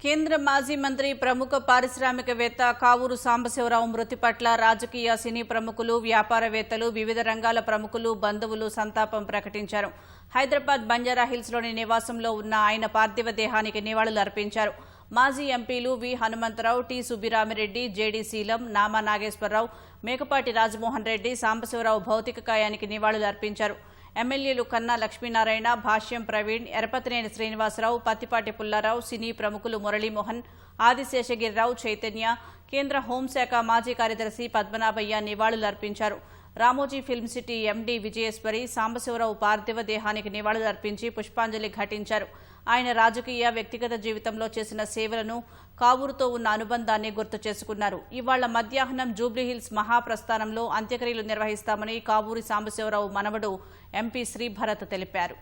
కేంద్ర మాజీ మంత్రి ప్రముఖ పారిశ్రామికవేత్త కావూరు సాంబశివరావు మృతి పట్ల రాజకీయ సినీ ప్రముఖులు వ్యాపారవేత్తలు వివిధ రంగాల ప్రముఖులు బంధువులు సంతాపం ప్రకటించారు. హైదరాబాద్ బంజారాహిల్స్లోని నివాసంలో ఉన్న ఆయన పార్థివ దేహానికి నివాళులు అర్పించారు. మాజీ ఎంపీలు వి హనుమంతరావు, టి సుబ్బిరామిరెడ్డి, జేడీ శీలం, నామా నాగేశ్వరరావు, మేకపాటి రాజమోహన్ రెడ్డి సాంబశివరావు భౌతిక కాయానికి నివాళులు అర్పించారు. ఎమ్మెల్యేలు కన్నా లక్ష్మీనారాయణ, భాష్యం ప్రవీణ్, ఎరపతినేని శ్రీనివాసరావు, పత్తిపాటి పుల్లారావు, సినీ ప్రముఖులు మురళీమోహన్, ఆదిశేషగిరిరావు, చైతన్య, కేంద్ర హోంశాఖ మాజీ కార్యదర్శి పద్మనాభయ్య నివాళులు అర్పించారు. Ramoji film city MD Vijayeshwari Sambasivarao పార్థివ దేహానికి నివాళులు అర్పించి పుష్పాంజలి ఘటించారు. ఆయన రాజకీయ, వ్యక్తిగత జీవితంలో చేసిన సేవలను, కావూరుతో ఉన్న అనుబంధాన్ని గుర్తు చేసుకున్నారు. ఇవాళ మధ్యాహ్నం జూబ్లీహిల్స్ మహాప్రస్థానంలో అంత్యక్రియలు నిర్వహిస్తామని కావూరి సాంబశివరావు మనవడు ఎంపీ శ్రీభరత్ తెలిపారు.